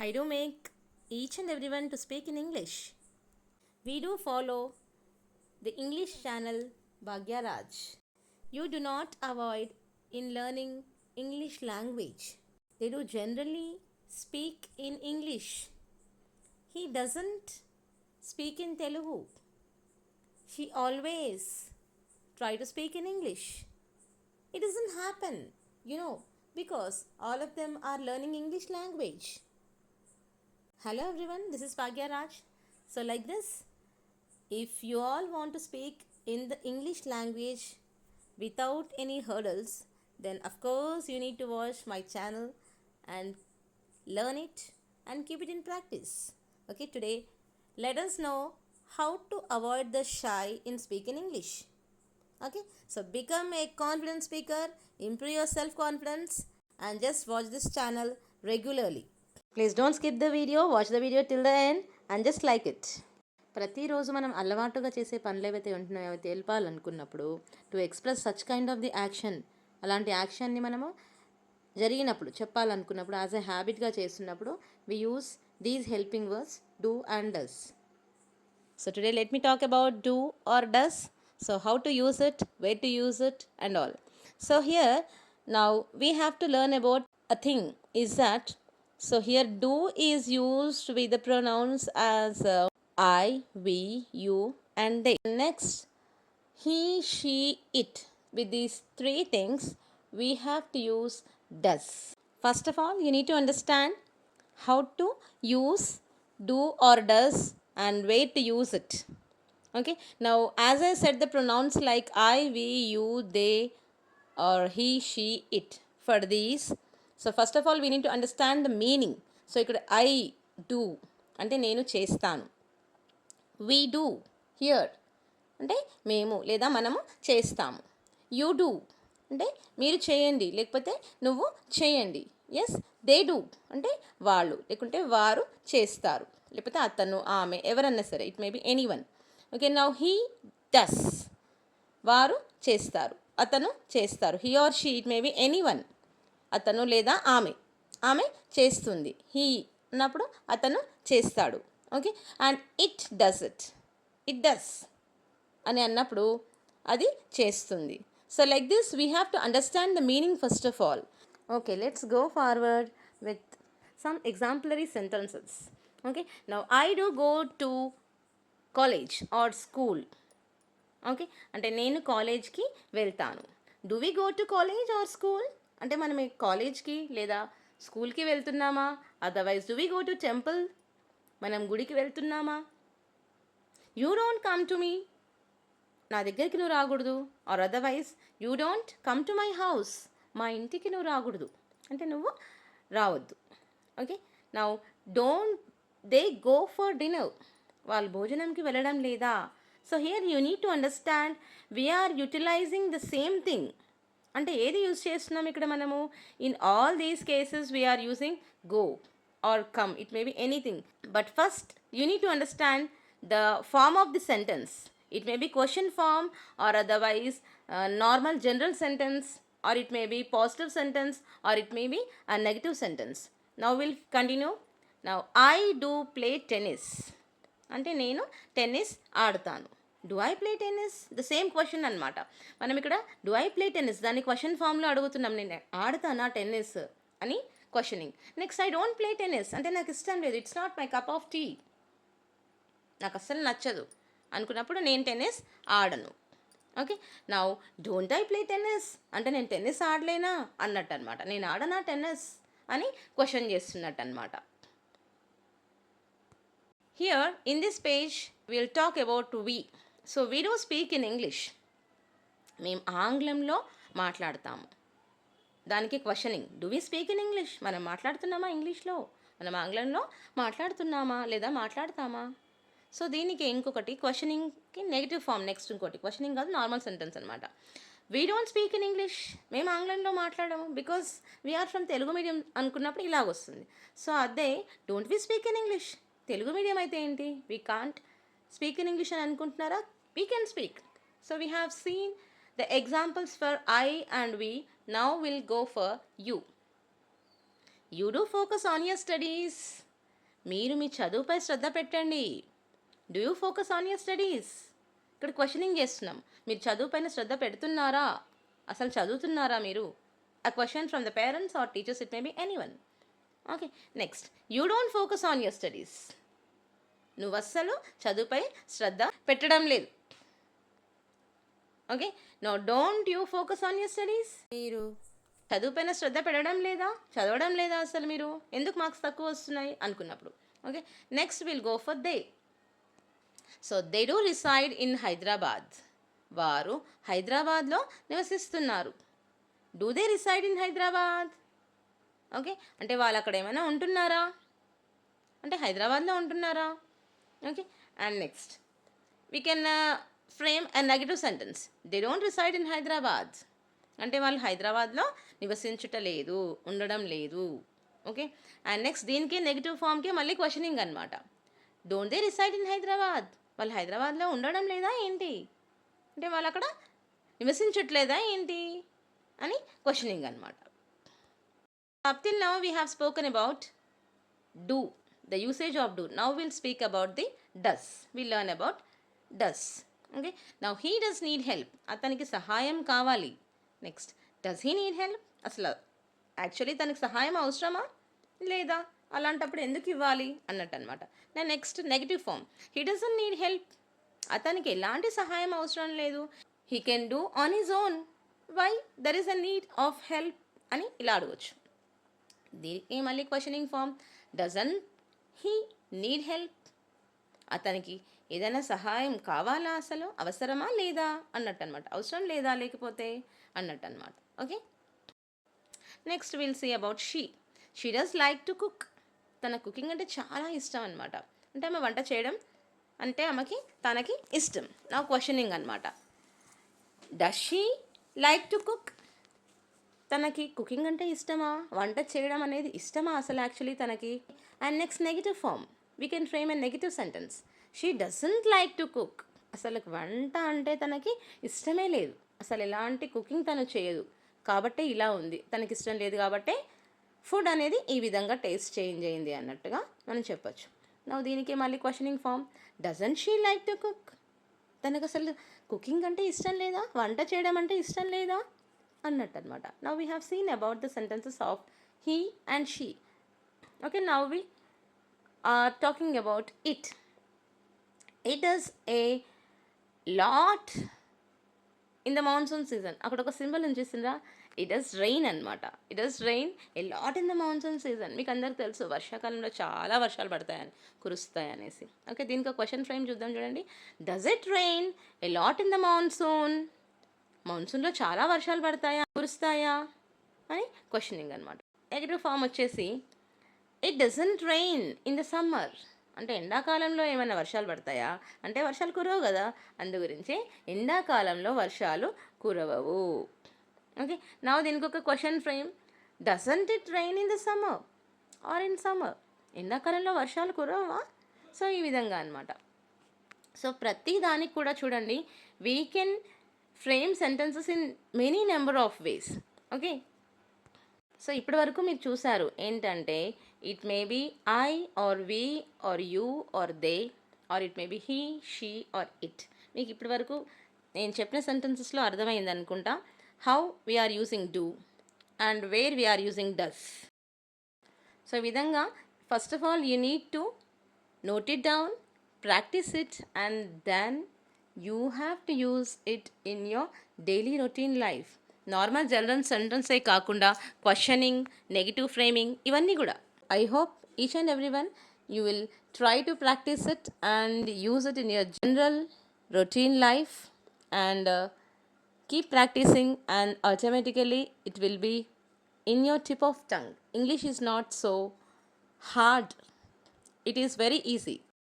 I do make each and everyone to speak in English. We do follow the English channel Bhagya Raj. You do not avoid in learning English language. They do generally speak in English. He doesn't speak in Telugu. She always try to speak in English. It doesn't happen, because all of them are learning English language. Hello everyone, this is Bhagya Raj. So like this, if you all want to speak in the English language without any hurdles, then of course you need to watch my channel and learn it and keep it in practice. Okay, today let us know how to avoid the shy in speaking English. Okay, so become a confident speaker, improve your self-confidence, and just watch this channel regularly. Please don't skip the video, watch the video till the end and just like it. ప్రతిరోజు మనం అలవాటుగా చేసే పనులు ఏవైతే ఉంటున్నాయో అవి తేల్పాలనుకున్నప్పుడు to express such kind of the action, అలాంటి యాక్షన్ని మనము జరిగినప్పుడు చెప్పాలనుకున్నప్పుడు యాజ్ ఎ హ్యాబిట్గా చేస్తున్నప్పుడు we use these helping words do and does. So today let me talk about do or does. So how to use it, where to use it and all. So here now we have to learn about a thing is that. So here do is used with the pronouns as I, we, you and they. Next, he, she, it. With these three things, we have to use does. First of all, you need to understand how to use do or does and where to use it. Okay. Now, as I said, the pronouns like I, we, you, they, or he, she, it. For these, so first of all we need to understand the meaning. So ఇక్కడ I do అంటే నేను చేస్తాను, we do here అంటే మేము లేదా మనము చేస్తాము, you do అంటే మీరు చేయండి లేకపోతే నువ్వు చేయండి, ఎస్ దే డూ అంటే వాళ్ళు లేకుంటే వారు చేస్తారు లేకపోతే అతను ఆమె ఎవరన్నా సరే, it may be any one. Okay, now he does వారు చేస్తారు, అతను చేస్తారు, he or she it may be any one అతను లేదా ఆమె, ఆమె చేస్తుంది, హీ అన్నప్పుడు అతను చేస్తాడు. Okay, and it does it, it does అని అన్నప్పుడు అది చేస్తుంది. So like this we have to understand the meaning first of all. Okay, let's go forward with some exemplary sentences. Okay, now I do go to college or school. Okay, అంటే నేను కాలేజ్కి వెళ్తాను. Do we go to college or school అంటే మనం కాలేజ్కి లేదా స్కూల్కి వెళ్తున్నామా? Otherwise do we go to temple, మనం గుడికి వెళ్తున్నామా? You don't come to me, నా దగ్గరికి నువ్వు రాకూడదు. Or otherwise you don't come to my house, మా ఇంటికి నువ్వు రాకూడదు అంటే నువ్వు రావద్దు. Okay, now don't they go for dinner, వాళ్ళు భోజనంకి వెళ్ళడం లేదా? So here you need to understand we're utilizing the same thing. అంటే ఏది యూజ్ చేస్తున్నాం ఇక్కడ మనము? In all these cases we're using go or come, it may be anything. But first you need to understand the form of the sentence. It may be question form or otherwise normal general sentence, or it may be positive sentence, or it may be a negative sentence. Now will continue. Now I do play tennis అంటే నేను tennis ఆడతాను. Do I play tennis the same question అనమాట. మనం ఇక్కడ do I play tennis దాన్ని question ఫామ్లో అడుగుతున్నాం, నేను ఆడతానా టెన్నిస్ అని questioning. Next I don't play tennis అంటే నాకు ఇష్టం లేదు, it's not my cup of tea, నాకు అస్సలు నచ్చదు అనుకున్నప్పుడు నేను టెన్నిస్ ఆడను. Okay, now don't I play tennis అంటే నేను టెన్నిస్ ఆడలేనా అన్నట్టు అనమాట, నేను ఆడనా టెన్నిస్ అని క్వశ్చన్ చేస్తున్నట్టు అనమాట. Here in this page we'll talk about we. So we do speak in English. మేము ఆంగ్లంలో మాట్లాడతాము, దానికి questioning. Do we speak in English, మనం మాట్లాడుతున్నామా ఇంగ్లీష్లో, మనం ఆంగ్లంలో మాట్లాడుతున్నామా లేదా మాట్లాడతామా? సో దీనికి ఇంకొకటి క్వశ్చనింగ్కి నెగిటివ్ ఫామ్. నెక్స్ట్ ఇంకోటి క్వశ్చనింగ్ కాదు, నార్మల్ సెంటెన్స్ అనమాట. We don't speak in English, మేము ఆంగ్లంలో మాట్లాడము because we're from Telugu medium అనుకున్నప్పుడు ఇలాగొస్తుంది. సో అదే don't we speak in English, Telugu medium అయితే ఏంటి, we can't speak in English అని అనుకుంటున్నారా? We can speak. So we have seen the examples for I and we. Now will go for you. You do focus on your studies. మీరు మీ చదువుపై శ్రద్ధ పెట్టండి. Do you focus on your studies? ఇక్కడ questioning చేస్తున్నాం. మీరు చదువుపైన శ్రద్ధ పెడుతున్నారా? అసలు చదువుతున్నారా మీరు? A question from the parents or teachers, it may be anyone. Okay, next, you don't focus on your studies. నువ్వు అస్సలు చదువుపై శ్రద్ధ పెట్టడం లేదు. Okay, no don't you focus on your studies. మీరు చదువుపైన శ్రద్ధ పెట్టడం లేదా, చదవడం లేదా, అసలు మీరు ఎందుకు మార్క్స్ తక్కువ వస్తున్నాయి అనుకున్నప్పుడు. Okay, next will go for they. So they do reside in Hyderabad. వారు హైదరాబాద్లో నివసిస్తున్నారు. Do they reside in Hyderabad? Okay, అంటే వాళ్ళు అక్కడ ఏమైనా ఉంటున్నారా అంటే హైదరాబాద్లో ఉంటున్నారా? Okay, and next we can frame a negative sentence. They don't reside in Hyderabad అంటే వాళ్ళు హైదరాబాద్లో నివసించుట లేదు, ఉండడం లేదు. ఓకే, అండ్ నెక్స్ట్ దీనికి నెగిటివ్ ఫామ్కి మళ్ళీ క్వశ్చనింగ్ అనమాట. Don't they reside in Hyderabad? వాళ్ళు హైదరాబాద్లో ఉండడం లేదా ఏంటి అంటే వాళ్ళు అక్కడ నివసించట్లేదా ఏంటి అని క్వశ్చనింగ్ అనమాట. Up till now we have spoken about do, the usage of do. Now we'll speak about the does. We'll learn about does. Okay, now he does need help. అతనికి సహాయం కావాలి. Next, does he need help? అసలు actually తనకి సహాయం అవసరమా లేదా, అలాంటప్పుడు ఎందుకు ఇవ్వాలి అన్నట్టు అనమాట. Next negative form, he doesn't need help. అతనికి ఎలాంటి సహాయం అవసరం లేదు. He can do on his own. Why there is a need of help అని ఇలా అడగవచ్చు. దీనికి మళ్ళీ questioning form, doesn't he need help? అతనికి ఏదైనా సహాయం కావాలా, అసలు అవసరమా లేదా అన్నట్టు అనమాట. అవసరం లేదా లేకపోతే అన్నట్టు అనమాట. Okay, next will see about she. She does like to cook. తన కుకింగ్ అంటే చాలా ఇష్టం అనమాట. అంటే ఆమె వంట చేయడం అంటే తనకి ఇష్టం. నా క్వశ్చనింగ్ అనమాట. Does she like to cook? తనకి కుకింగ్ అంటే ఇష్టమా, వంట చేయడం అనేది ఇష్టమా అసలు యాక్చువల్లీ తనకి? And next negative form, we can frame a negative sentence. She doesn't like to cook. అసలు వంట అంటే తనకి ఇష్టమే లేదు, అసలు ఎలాంటి కుకింగ్ తను చేయదు కాబట్టి ఇలా ఉంది. తనకి ఇష్టం లేదు కాబట్టి ఫుడ్ అనేది ఈ విధంగా టేస్ట్ చేంజ్ అయింది అన్నట్టుగా మనం చెప్పొచ్చు. నా దీనికి మళ్ళీ questioning form, doesn't she like to cook? తనకు అసలు కుకింగ్ అంటే ఇష్టం లేదా, వంట చేయడం అంటే ఇష్టం లేదా అన్నట్టు అనమాట. Now we have seen about the sentences of he and she. Okay, now we are talking about it. It is a lot in the monsoon season. అక్కడ ఒక సింబల్ ఉంచేసిందా, ఇట్ ఈస్ రెయిన్ అనమాట. It is rain a lot in the monsoon season. మీకు అందరికి తెలుసు వర్షాకాలంలో చాలా వర్షాలు పడతాయని, కురుస్తాయి అనేసి. ఓకే, దీనికి ఒక క్వశ్చన్ ఫ్రేమ్ చూద్దాం చూడండి. Does it rain a lot in the monsoon? మాన్సూన్లో చాలా వర్షాలు పడతాయా, కురుస్తాయా అని క్వశ్చనింగ్ అనమాట. నెగటివ్ ఫామ్ వచ్చేసి it doesn't rain in the summer. అంటే ఎండాకాలంలో ఏమైనా వర్షాలు పడతాయా అంటే వర్షాలు కురవవు కదా, అందు గురించి ఎండాకాలంలో వర్షాలు కురవవు. ఓకే, నా దీనికి ఒక question frame, doesn't it rain in the summer or in summer? ఎండాకాలంలో వర్షాలు కురవవా? సో ఈ విధంగా అనమాట. సో ప్రతి దానికి కూడా చూడండి, we can frame sentences in many number of ways. Okay, so ఇప్పటి వరకు మీరు చూసారు ఏంటంటే it may be I or we or you or they or it may be he she or it. మీకు ఇప్పటి వరకు నేను చెప్పిన సెంటెన్సెస్లో అర్థమైంది అనుకుంటా how we're using do and where we're using does. So ఈ విధంగా first of all you need to note it down, practice it, and then you have to use it in your daily routine life. Normal general సెంటెన్సే కాకుండా questioning, negative framing ఇవన్నీ కూడా. I hope each and every one you will try to practise it and use it in your general routine life and keep practicing and automatically it will be in your tip of tongue. English is not so hard. It is very easy.